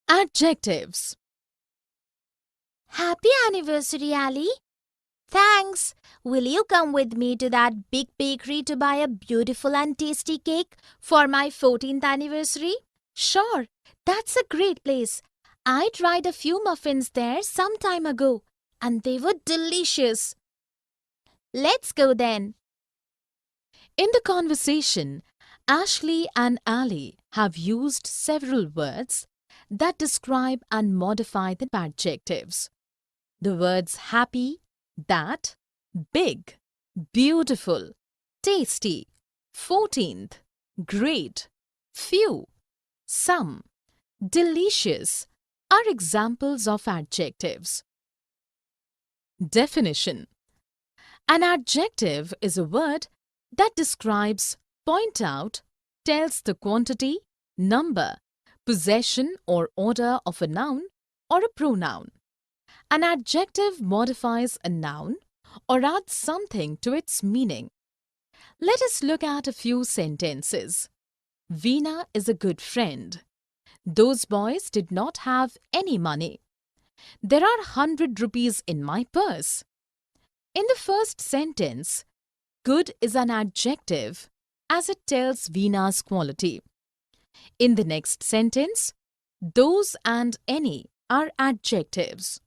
Adjectives. Happy anniversary, Ali. Thanks. Will you come with me to that big bakery to buy a beautiful and tasty cake for my 14th anniversary? Sure, that's a great place. I tried a few muffins there some time ago, and they were delicious. Let's go then. In the conversation, Ashley and Ali have used several words that describe and modify the adjectives. The words happy, that, big, beautiful, tasty, 14th, great, few, some, delicious are examples of adjectives. Definition. An adjective is a word that describes, point out, tells the quantity, number, possession or order of a noun or a pronoun. An adjective modifies a noun or adds something to its meaning. Let us look at a few sentences. Veena is a good friend. Those boys did not have any money. There are 100 rupees in my purse. In the first sentence, good is an adjective as it tells Veena's quality. In the next sentence, those and any are adjectives.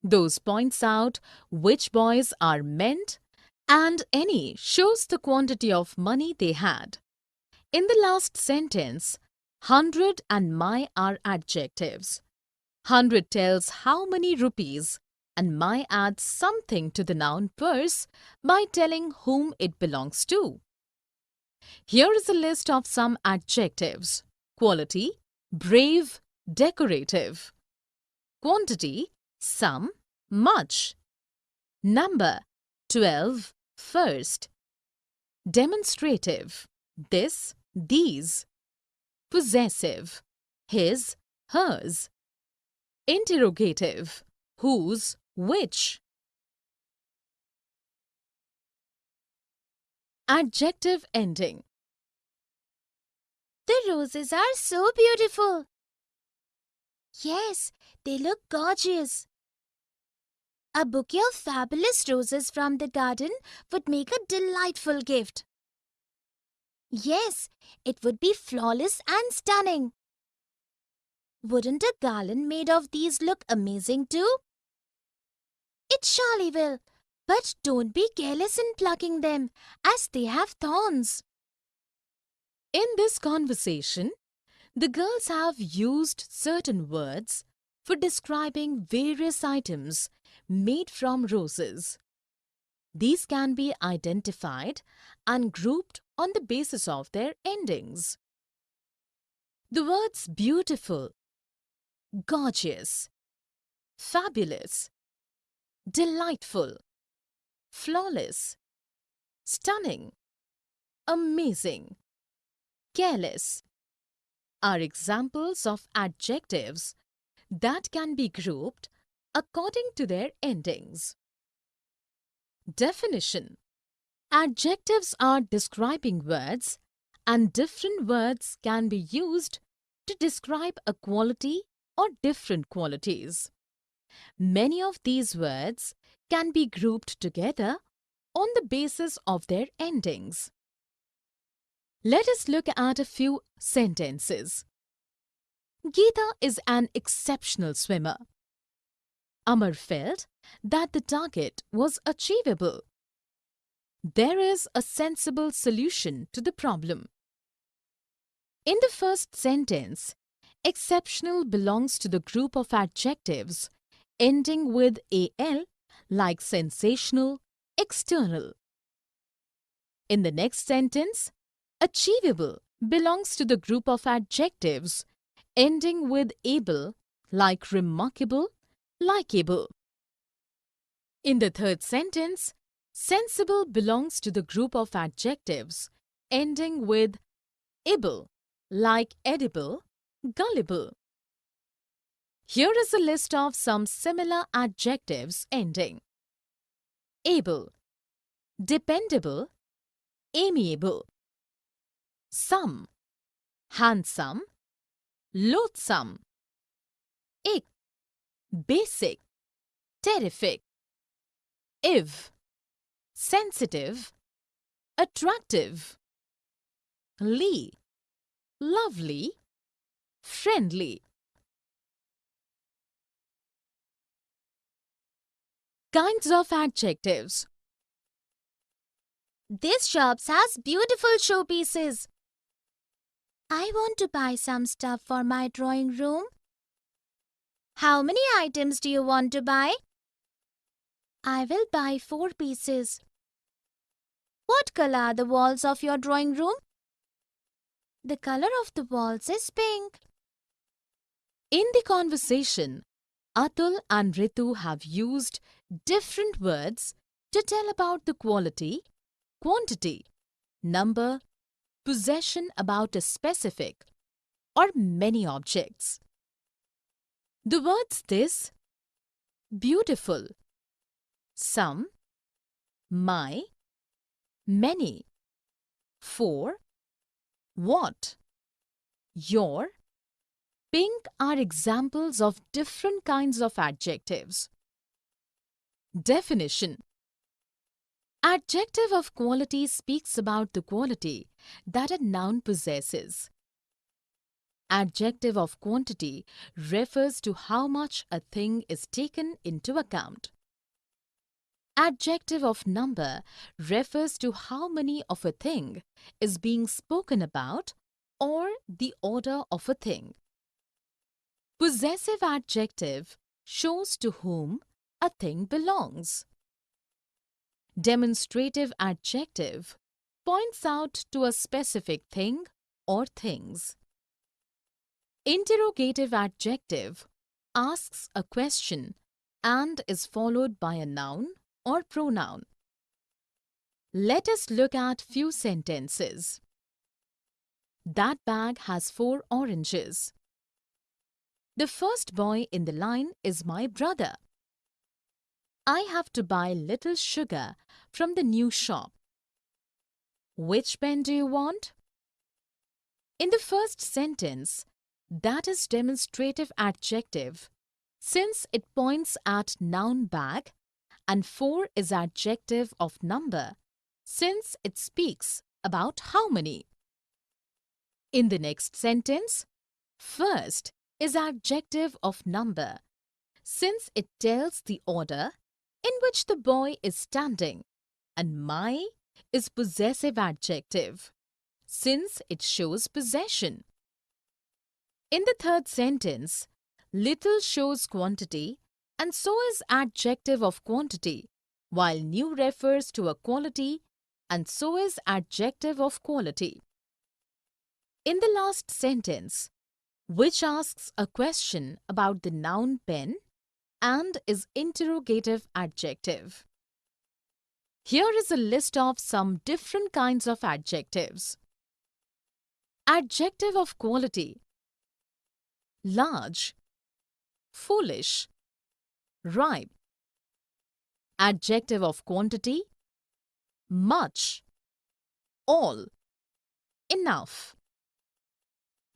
Those points out which boys are meant and any shows the quantity of money they had. In the last sentence, 100 and my are adjectives. 100 tells how many rupees and my adds something to the noun purse by telling whom it belongs to. Here is a list of some adjectives. Quality, brave, decorative. Quantity, some, much. Number, 12, first. Demonstrative, this, these. Possessive, his, hers. Interrogative, whose, which. Adjective ending. The roses are so beautiful. Yes, they look gorgeous. A bouquet of fabulous roses from the garden would make a delightful gift. Yes, it would be flawless and stunning. Wouldn't a garland made of these look amazing too? It surely will, but don't be careless in plucking them, as they have thorns. In this conversation, the girls have used certain words for describing various items made from roses. These can be identified and grouped on the basis of their endings. The words beautiful, gorgeous, fabulous, delightful, flawless, stunning, amazing, careless are examples of adjectives that can be grouped according to their endings. Definition. Adjectives are describing words, and different words can be used to describe a quality or different qualities. Many of these words can be grouped together on the basis of their endings. Let us look at a few sentences. Geeta is an exceptional swimmer. Amar felt that the target was achievable. There is a sensible solution to the problem. In the first sentence, exceptional belongs to the group of adjectives ending with al like sensational, external. In the next sentence, achievable belongs to the group of adjectives ending with able like remarkable, likeable. In the third sentence, sensible belongs to the group of adjectives ending with able like edible, gullible. Here is a list of some similar adjectives ending. Able, dependable, amiable. Some, handsome, loathsome. ick, basic, terrific, if, sensitive, attractive, lee, lovely, friendly. Kinds of adjectives. This shop has beautiful showpieces. I want to buy some stuff for my drawing room. How many items do you want to buy? I will buy 4 pieces. What color are the walls of your drawing room? The color of the walls is pink. In the conversation, Atul and Ritu have used different words to tell about the quality, quantity, number, possession about a specific or many objects. The words this, beautiful, some, my, many, for, what, your, pink are examples of different kinds of adjectives. Definition. Adjective of quality speaks about the quality that a noun possesses. Adjective of quantity refers to how much a thing is taken into account. Adjective of number refers to how many of a thing is being spoken about or the order of a thing. Possessive adjective shows to whom a thing belongs. Demonstrative adjective points out to a specific thing or things. Interrogative adjective asks a question and is followed by a noun or pronoun. Let us look at few sentences. That bag has 4 oranges. The first boy in the line is my brother. I have to buy little sugar from the new shop. Which pen do you want? In the first sentence, that is demonstrative adjective since it points at noun bag, and 4 is adjective of number since it speaks about how many. In the next sentence, first is adjective of number since it tells the order in which the boy is standing, and my is possessive adjective since it shows possession. In the third sentence, little shows quantity and so is adjective of quantity, while new refers to a quality and so is adjective of quality. In the last sentence, which asks a question about the noun pen and is interrogative adjective. Here is a list of some different kinds of adjectives. Adjective of quality: large, foolish, ripe. Adjective of quantity: much, all, enough.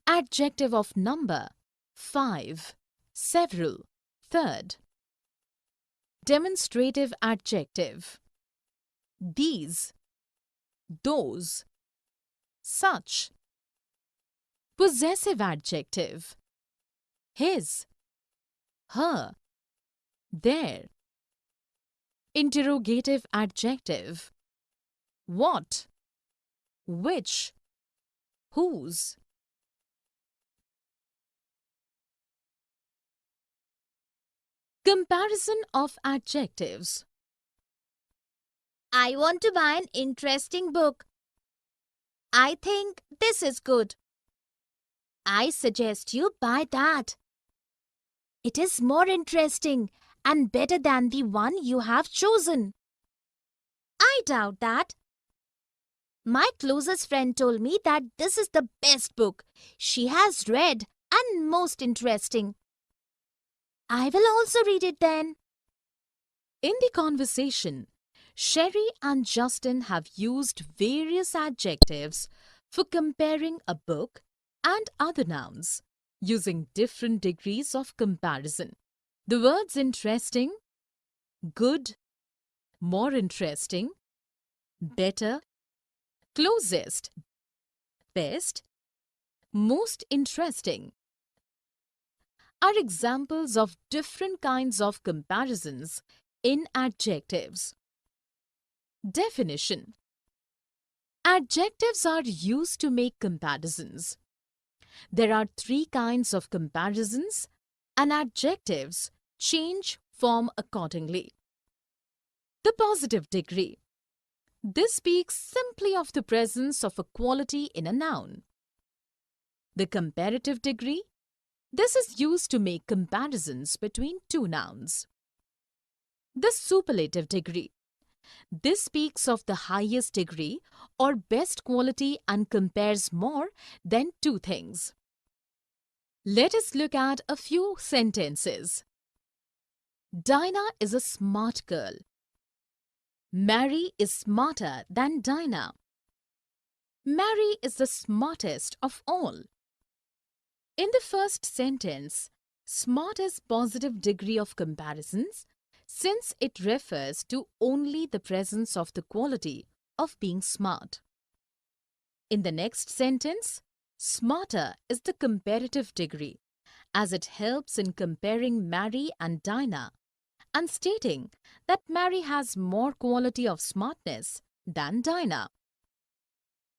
Adjective of number: 5, several, third. Demonstrative adjective: these, those, such. Possessive adjective: his, her, their. Interrogative adjective: what, which, whose. Comparison of adjectives. I want to buy an interesting book. I think this is good. I suggest you buy that. It is more interesting and better than the one you have chosen. I doubt that. My closest friend told me that this is the best book she has read and most interesting. I will also read it then. In the conversation, Sherry and Justin have used various adjectives for comparing a book and other nouns. using different degrees of comparison. The words interesting, good, more interesting, better, closest, best, most interesting are examples of different kinds of comparisons in adjectives. Definition: adjectives are used to make comparisons. There are three kinds of comparisons, and adjectives change form accordingly. The positive degree. This speaks simply of the presence of a quality in a noun. The comparative degree. This is used to make comparisons between two nouns. The superlative degree. This speaks of the highest degree or best quality and compares more than two things. Let us look at a few sentences. Dinah is a smart girl. Mary is smarter than Dinah. Mary is the smartest of all. In the first sentence, smart is positive degree of comparisons since it refers to only the presence of the quality of being smart. In the next sentence, smarter is the comparative degree as it helps in comparing Mary and Dinah and stating that Mary has more quality of smartness than Dinah.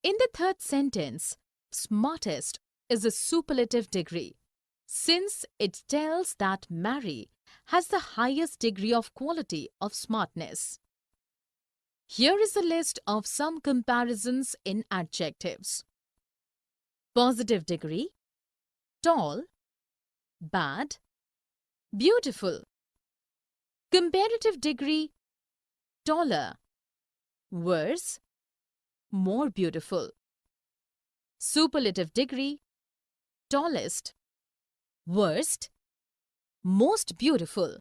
In the third sentence, smartest is a superlative degree since it tells that Mary has the highest degree of quality of smartness. Here is a list of some comparisons in adjectives. Positive degree: tall, bad, beautiful. Comparative degree: taller, worse, more beautiful. Superlative degree: tallest, worst, most beautiful.